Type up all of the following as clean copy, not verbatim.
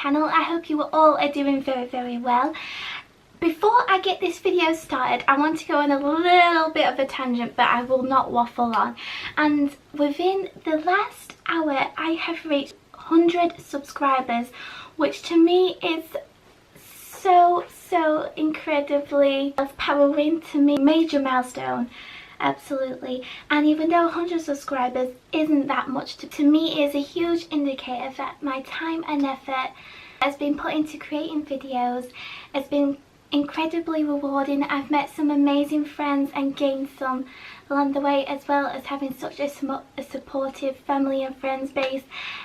channel. I hope you all are doing very well. Before I get this video started, I want to go on a little bit of a tangent, but I will not waffle on. And within the last hour I have reached 100 subscribers, which to me is so incredibly empowering to me. Major milestone, absolutely. And even though 100 subscribers isn't that much, to me it is a huge indicator that my time and effort has been put into creating videos. It's been incredibly rewarding. I've met some amazing friends and gained some along the way, as well as having such a supportive family and friends base,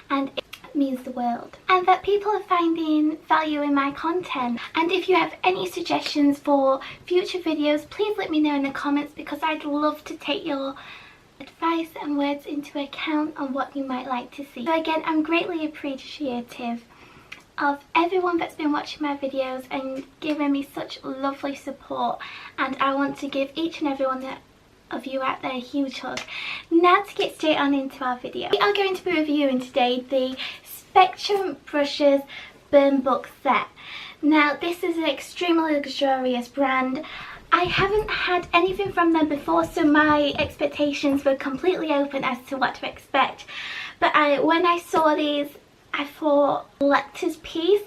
and it means the world. And that people are finding value in my content. And if you have any suggestions for future videos, please let me know in the comments, because I'd love to take your advice and words into account on what you might like to see. So again, I'm greatly appreciative of everyone that's been watching my videos and giving me such lovely support, and I want to give each and every one of you out there a huge hug. Now to get straight on into our video. We are going to be reviewing today the Spectrum Brushes Burn Book set. Now this is an extremely luxurious brand. I haven't had anything from them before, so my expectations were completely open as to what to expect. But when I saw these, I thought, collector's piece,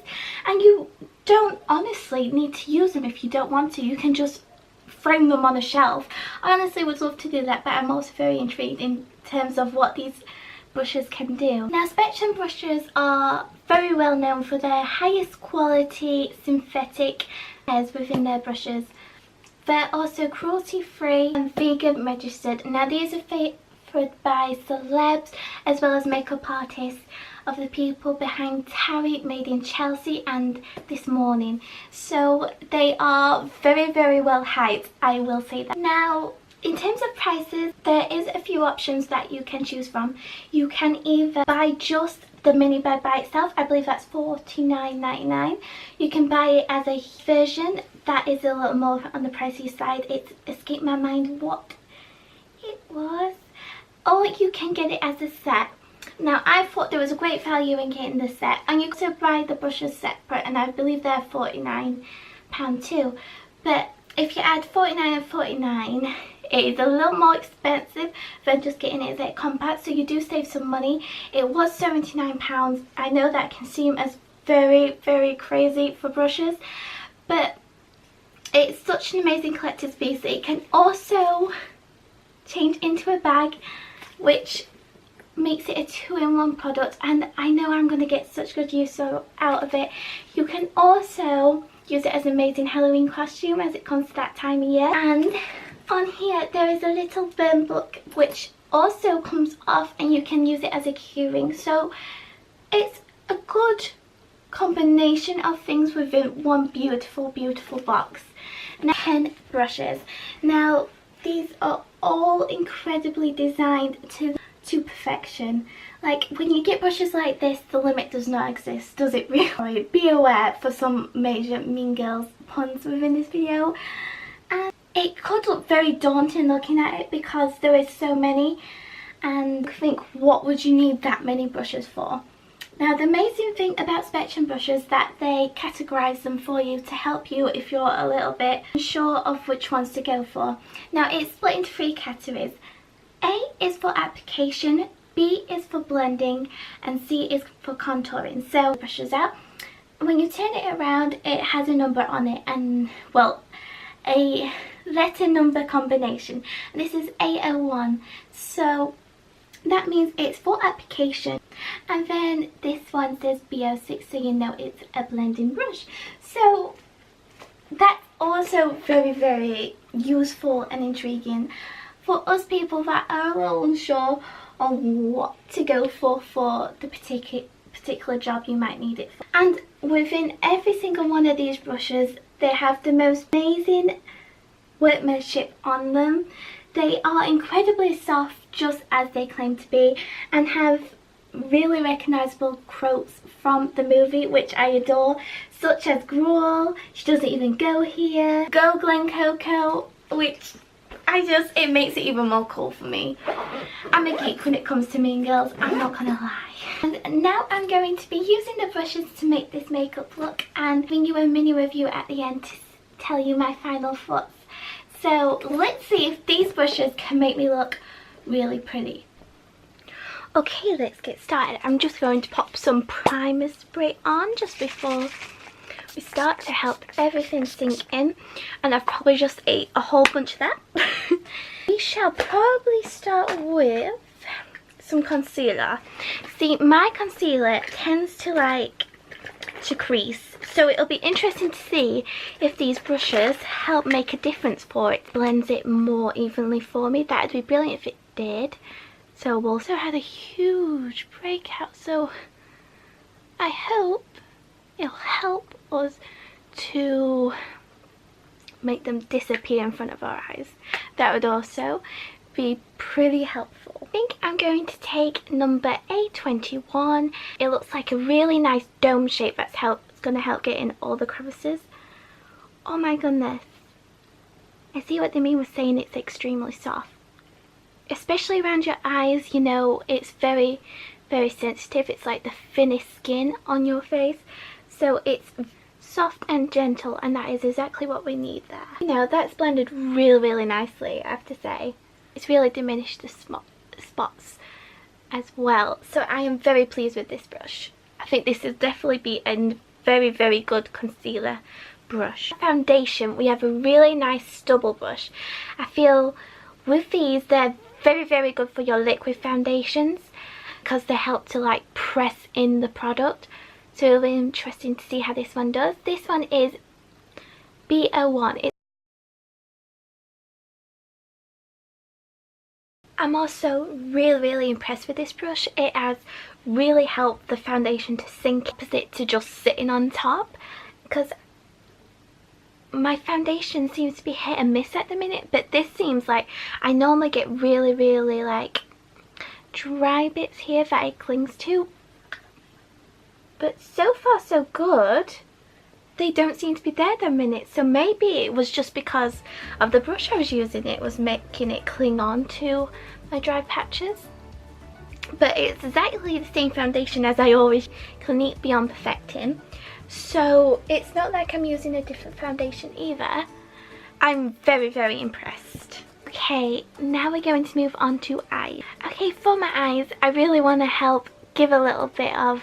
and you don't honestly need to use them if you don't want to. You can just frame them on a shelf. I honestly would love to do that, but I'm also very intrigued in terms of what these brushes can do. Now Spectrum brushes are very well known for their highest quality synthetic hairs within their brushes. They're also cruelty free and vegan registered. Now these are favoured by celebs as well as makeup artists of the people behind Tarry, Made in Chelsea, and This Morning. So they are very well hyped, I will say that. Now in terms of prices, there is a few options that you can choose from. You can either buy just the mini bag by itself, I believe that's $49.99. You can buy it as a version that is a little more on the pricey side. It's escaped my mind what it was. Or you can get it as a set. Now I thought there was a great value in getting the set, and you can also buy the brushes separate, and I believe they're £49 too. But if you add 49 and 49, it is a little more expensive than just getting it as a compact, so you do save some money. It was £79. I know that can seem as very crazy for brushes, but it's such an amazing collector's piece. It can also change into a bag, which makes it a 2-in-1 product, and I know I'm going to get such good use out of it. You can also use it as an amazing Halloween costume as it comes to that time of year. And on here there is a little burn book which also comes off, and you can use it as a keyring. So it's a good combination of things within one beautiful box. Now 10 brushes. Now these are all incredibly designed to perfection. Like, when you get brushes like this, the limit does not exist, does it really? Be aware for some major Mean Girls puns within this video. And it could look very daunting looking at it because there is so many, and think, what would you need that many brushes for? Now the amazing thing about Spectrum brushes is that they categorise them for you to help you if you're a little bit unsure of which ones to go for. Now it's split into 3 categories. A is for application, B is for blending, and C is for contouring. So brushes out. When you turn it around, it has a number on it, and well, a letter number combination. This is A01. So that means it's for application, and then this one says B06, so you know it's a blending brush. So that's also very useful and intriguing for us people that are a little unsure on what to go for the particular job you might need it for. And within every single one of these brushes, they have the most amazing workmanship on them. They are incredibly soft, just as they claim to be, and have really recognisable quotes from the movie, which I adore, such as Gruel, She Doesn't Even Go Here, Go Glen Coco, which it makes it even more cool for me. I'm a geek when it comes to Mean Girls, I'm not gonna lie. And now I'm going to be using the brushes to make this makeup look and giving you a mini review at the end to tell you my final thoughts. So let's see if these brushes can make me look really pretty. Okay, let's get started. I'm just going to pop some primer spray on just before we start to help everything sink in, and I've probably just ate a whole bunch of that. We shall probably start with some concealer. See, my concealer tends to crease, so it'll be interesting to see if these brushes help make a difference for it. Blends it more evenly for me. That would be brilliant if it did. So we also had a huge breakout, so I hope it'll help us to make them disappear in front of our eyes. That would also be pretty helpful. I think I'm going to take number A21. It looks like a really nice dome shape that's going to help get in all the crevices. Oh my goodness. I see what they mean with saying it's extremely soft. Especially around your eyes, you know, it's very, very sensitive. It's like the thinnest skin on your face. So it's soft and gentle, and that is exactly what we need there. You know, that's blended really, really nicely, I have to say. It's really diminished the spots as well. So I am very pleased with this brush. I think this will definitely be a very, very good concealer brush. Foundation, we have a really nice stubble brush. I feel with these, they're very, very good for your liquid foundations because they help to press in the product. So it'll be interesting to see how this one does. This one is B01. I'm also really, really impressed with this brush. It has really helped the foundation to sink opposite to just sitting on top, because my foundation seems to be hit and miss at the minute, but this seems like I normally get really, really dry bits here that it clings to, but so far so good. They don't seem to be there at the minute, so maybe it was just because of the brush I was using. It was making it cling on to my dry patches. But it's exactly the same foundation as I always Clinique Beyond Perfecting. So it's not like I'm using a different foundation either. I'm very, very impressed. Okay, now we're going to move on to eyes. Okay, for my eyes, I really want to help give a little bit of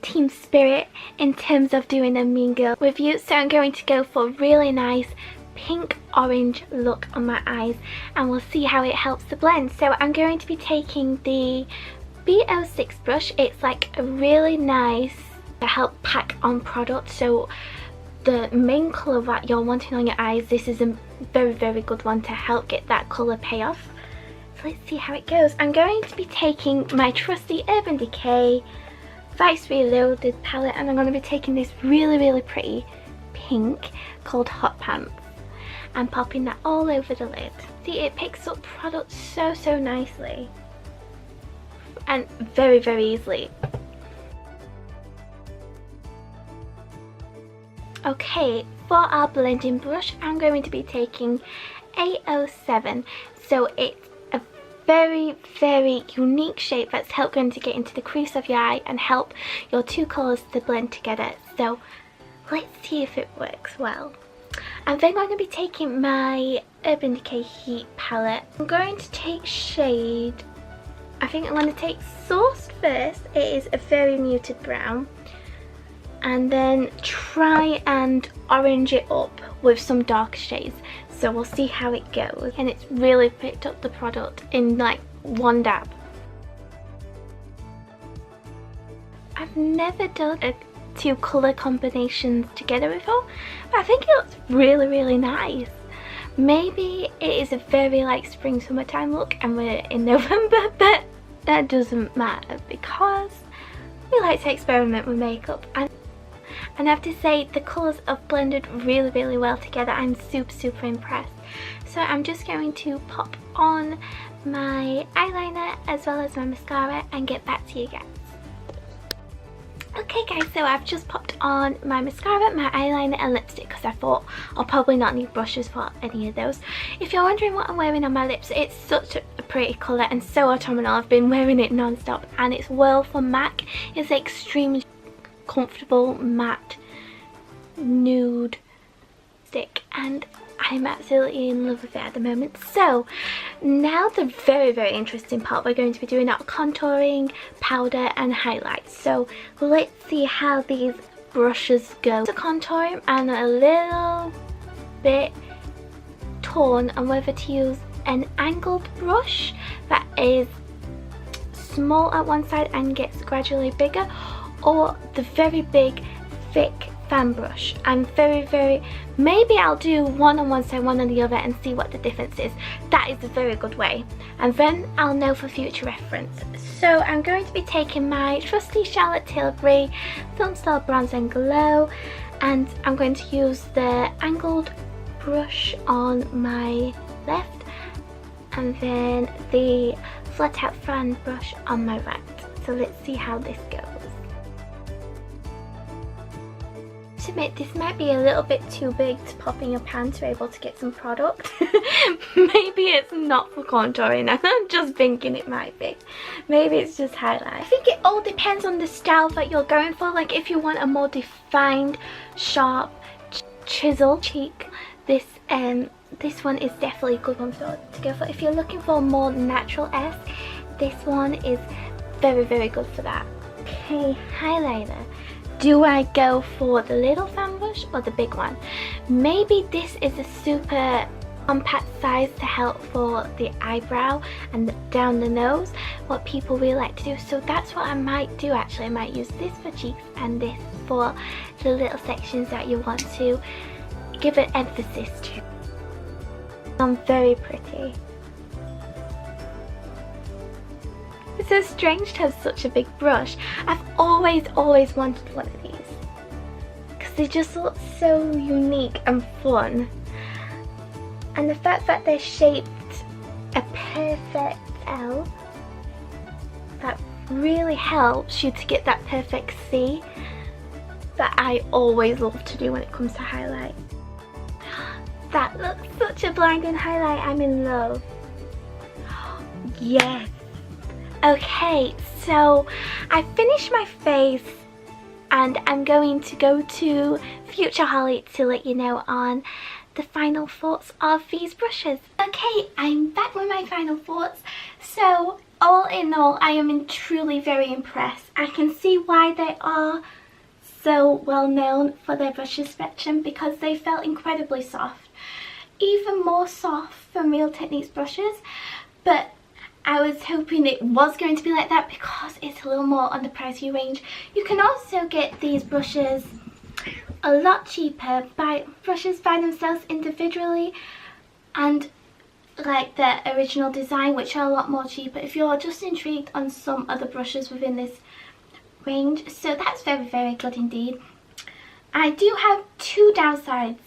team spirit in terms of doing a Mean Girl review. So I'm going to go for a really nice pink orange look on my eyes, and we'll see how it helps the blend. So I'm going to be taking the B06 brush. It's like a really nice to help pack on product. So the main colour that you're wanting on your eyes, this is a very, very good one to help get that colour payoff. So let's see how it goes. I'm going to be taking my trusty Urban Decay Vice Reloaded palette, and I'm going to be taking this really, really pretty pink called Hot Pants and popping that all over the lid. See, it picks up product so, so nicely and very, very easily. Okay, for our blending brush, I'm going to be taking A07. So it's a very, very unique shape that's going to get into the crease of your eye and help your two colours to blend together. So let's see if it works well. And then I'm going to be taking my Urban Decay Heat palette. I'm going to take shade, I think I'm going to take Sourced first. It is a very muted brown. And then try and orange it up with some dark shades. So we'll see how it goes. And it's really picked up the product in one dab. I've never done two colour combinations together before, but I think it looks really, really nice. Maybe it is a very spring summertime look and we're in November, but that doesn't matter because we like to experiment with makeup. And I have to say, the colours have blended really, really well together. I'm super, super impressed. So I'm just going to pop on my eyeliner as well as my mascara and get back to you guys. Okay guys, so I've just popped on my mascara, my eyeliner and lipstick because I thought I'll probably not need brushes for any of those. If you're wondering what I'm wearing on my lips, it's such a pretty colour and so autumnal. I've been wearing it non-stop and it's Whirl from MAC. It's extremely comfortable matte nude stick and I'm absolutely in love with it at the moment. So now the very interesting part, we're going to be doing our contouring, powder and highlights. So let's see how these brushes go. To contour, I'm a little bit torn on whether to use an angled brush that is small at one side and gets gradually bigger, or the very big thick fan brush. I'm maybe I'll do one on one side, one on the other and see what the difference is. That is a very good way, and then I'll know for future reference. So I'm going to be taking my trusty Charlotte Tilbury Film Style Bronze and Glow, and I'm going to use the angled brush on my left and then the flat out fan brush on my right. So let's see how this goes. To admit, this might be a little bit too big to pop in your pan to be able to get some product. Maybe it's not for contouring, I'm just thinking it might be. Maybe it's just highlight. I think it all depends on the style that you're going for. Like if you want a more defined, sharp, chiseled cheek, this one is definitely a good one to go for. If you're looking for a more natural-esque, this one is very good for that. Okay, highlighter. Do I go for the little fan brush or the big one? Maybe this is a super compact size to help for the eyebrow and down the nose, what people really like to do. So that's what I might do actually. I might use this for cheeks and this for the little sections that you want to give an emphasis to. Very pretty. It's so strange to have such a big brush. I've always wanted one of these because they just look so unique and fun, and the fact that they're shaped a perfect L, that really helps you to get that perfect C that I always love to do when it comes to highlight. That looks such a blinding highlight. I'm in love. Yes. Okay, so I finished my face and I'm going to go to Future Holly to let you know on the final thoughts of these brushes. Okay, I'm back with my final thoughts. So all in all, I am truly very impressed. I can see why they are so well known for their brushes spectrum, because they felt incredibly soft. Even more soft than Real Techniques brushes, but I was hoping it was going to be like that because it's a little more on the pricey range. You can also get these brushes a lot cheaper. Brushes by themselves individually and like the original design, which are a lot more cheaper if you're just intrigued on some other brushes within this range. So that's very good indeed. I do have two downsides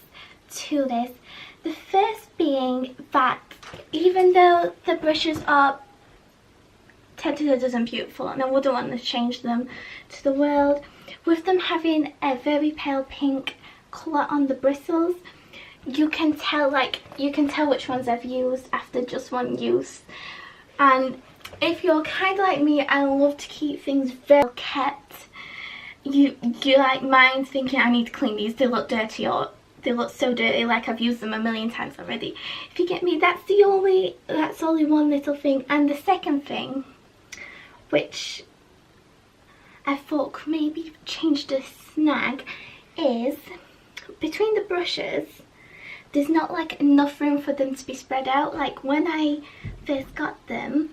to this. The first being that even though the brushes are tentacles and beautiful and I wouldn't want to change them to the world, with them having a very pale pink colour on the bristles, you can tell which ones I've used after just one use. And if you're kind of like me and love to keep things very kept, you like mind thinking I need to clean these, they look dirty, or they look so dirty like I've used them a million times already. If you get me, that's only one little thing. And the second thing, which I thought could maybe change the snag, is between the brushes there's not like enough room for them to be spread out. Like when I first got them,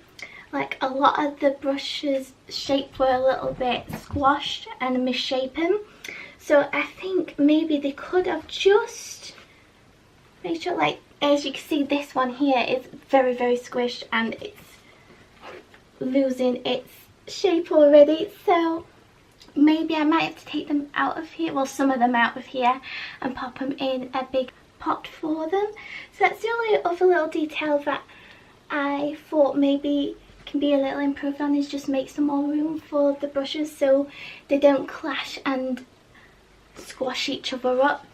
like a lot of the brushes shape were a little bit squashed and misshapen. So I think maybe they could have just made sure, like as you can see, this one here is very squished and it's losing its shape already. So maybe I might have to take them out of here, well some of them out of here, and pop them in a big pot for them. So that's the only other little detail that I thought maybe can be a little improved on is just make some more room for the brushes so they don't clash and squash each other up.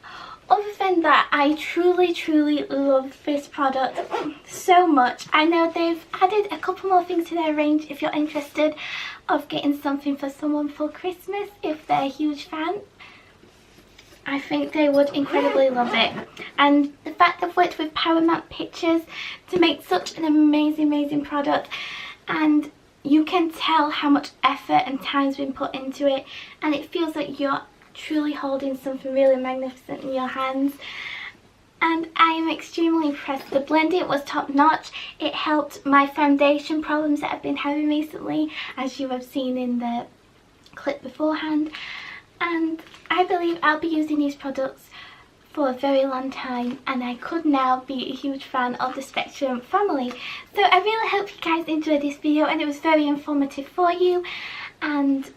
Other than that, I truly love this product so much. I know they've added a couple more things to their range if you're interested of getting something for someone for Christmas if they're a huge fan. I think they would incredibly love it. And the fact they've worked with Paramount Pictures to make such an amazing product, and you can tell how much effort and time's been put into it, and it feels like you're truly holding something really magnificent in your hands. And I am extremely impressed. The blending was top notch. It helped my foundation problems that I've been having recently, as you have seen in the clip beforehand. And I believe I'll be using these products for a very long time, and I could now be a huge fan of the Spectrum family. So I really hope you guys enjoyed this video and it was very informative for you. And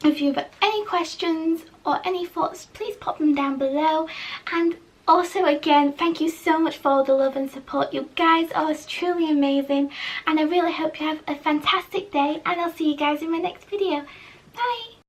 if you have any questions or any thoughts, please pop them down below. And also, again, thank you so much for all the love and support. You guys are truly amazing, and I really hope you have a fantastic day, and I'll see you guys in my next video. Bye!